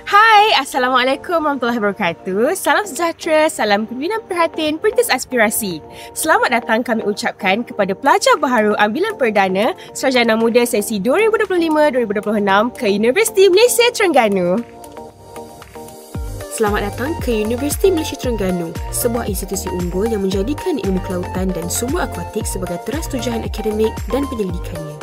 Hai, Assalamualaikum warahmatullahi wabarakatuh. Salam sejahtera, salam pembinaan perhatian perintis aspirasi. Selamat datang kami ucapkan kepada pelajar baharu ambilan perdana Sarjana Muda sesi 2025-2026 ke Universiti Malaysia Terengganu. Selamat datang ke Universiti Malaysia Terengganu, sebuah institusi unggul yang menjadikan ilmu kelautan dan sumber akuatik sebagai teras tujuan akademik dan penyelidikannya.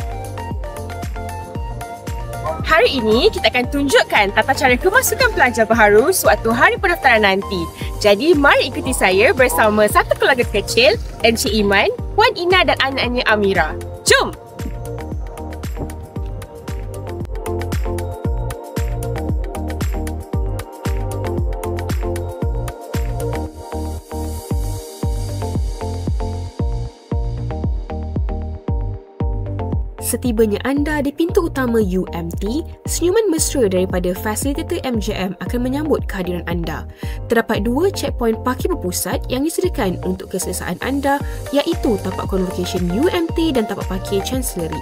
Hari ini kita akan tunjukkan tata cara kemasukan pelajar baharu sewaktu hari pendaftaran nanti. Jadi mari ikuti saya bersama satu keluarga kecil, Encik Iman, Puan Ina dan anak-anaknya Amira. Jom! Setibanya anda di pintu utama UMT, senyuman mesra daripada fasilitator MJM akan menyambut kehadiran anda. Terdapat 2 checkpoint parkir berpusat yang disediakan untuk keselesaan anda, iaitu tapak convocation UMT dan tapak parkir Chancellery.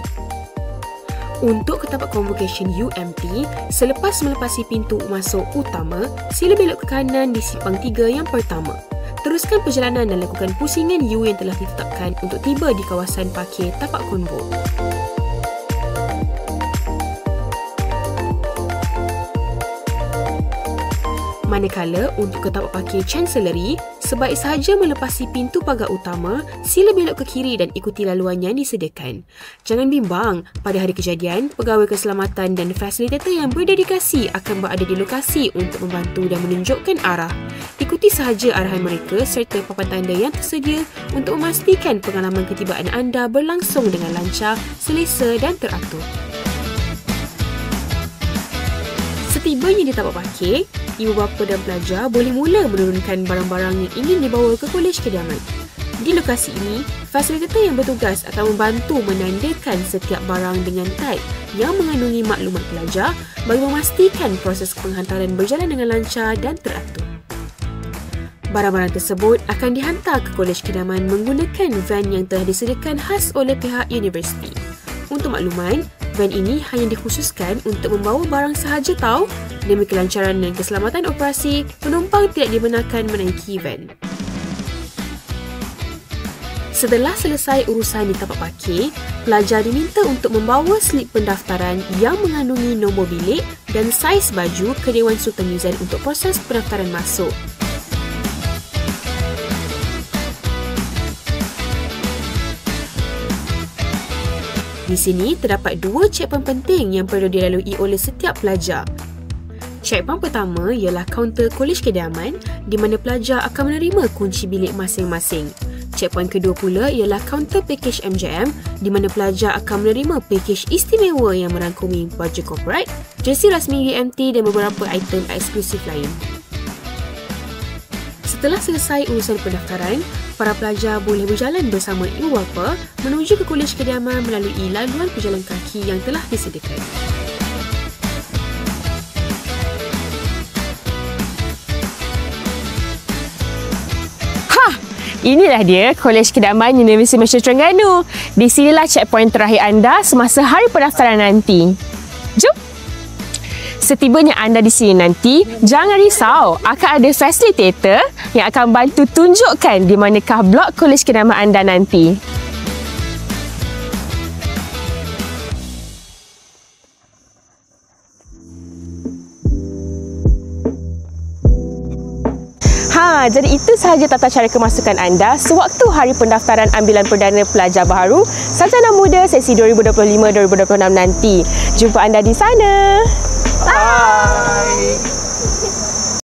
Untuk ke tapak convocation UMT, selepas melepasi pintu masuk utama, sila belok ke kanan di simpang 3 yang pertama. Teruskan perjalanan dan lakukan pusingan U yang telah ditetapkan untuk tiba di kawasan parkir tapak konvo. Manakala untuk ke tapak parkir Chancellery, sebaik sahaja melepasi pintu pagar utama, sila belok ke kiri dan ikuti laluan yang disediakan. Jangan bimbang, pada hari kejadian, pegawai keselamatan dan fasilitator yang berdedikasi akan berada di lokasi untuk membantu dan menunjukkan arah. Ikuti sahaja arahan mereka serta papan tanda yang tersedia untuk memastikan pengalaman ketibaan anda berlangsung dengan lancar, selesa dan teratur. Setibanya di tapak parkir, ibu bapa dan pelajar boleh mula menurunkan barang-barang yang ingin dibawa ke kolej kediaman. Di lokasi ini, fasilitator yang bertugas akan membantu menandakan setiap barang dengan tag yang mengandungi maklumat pelajar bagi memastikan proses penghantaran berjalan dengan lancar dan teratur. Barang-barang tersebut akan dihantar ke kolej kediaman menggunakan van yang telah disediakan khas oleh pihak universiti. Untuk makluman, van ini hanya dikhususkan untuk membawa barang sahaja tau. Demi kelancaran dan keselamatan operasi, penumpang tidak dibenarkan menaiki van. Setelah selesai urusan di tapak parkir, pelajar diminta untuk membawa slip pendaftaran yang mengandungi nombor bilik dan saiz baju ke Dewan Sultanizan untuk proses pendaftaran masuk. Di sini terdapat 2 checkpoint penting yang perlu dilalui oleh setiap pelajar. Checkpoint pertama ialah kaunter kolej kediaman di mana pelajar akan menerima kunci bilik masing-masing. Checkpoint kedua pula ialah kaunter package MJM di mana pelajar akan menerima package istimewa yang merangkumi baju corporate, jersey rasmi UMT dan beberapa item eksklusif lain. Setelah selesai urusan pendaftaran, para pelajar boleh berjalan bersama ibu bapa menuju ke kolej kediaman melalui laluan pejalan kaki yang telah disediakan. Inilah dia Kolej Kediaman Universiti Malaysia Terengganu. Di sinilah checkpoint terakhir anda semasa hari pendaftaran nanti. Jom! Setibanya anda di sini nanti, jangan risau. Akan ada fasilitator yang akan bantu tunjukkan di manakah blok Kolej Kediaman anda nanti. Jadi itu sahaja tata cara kemasukan anda sewaktu hari pendaftaran ambilan perdana pelajar baharu Sarjana Muda sesi 2025-2026 nanti. Jumpa anda di sana. Bye!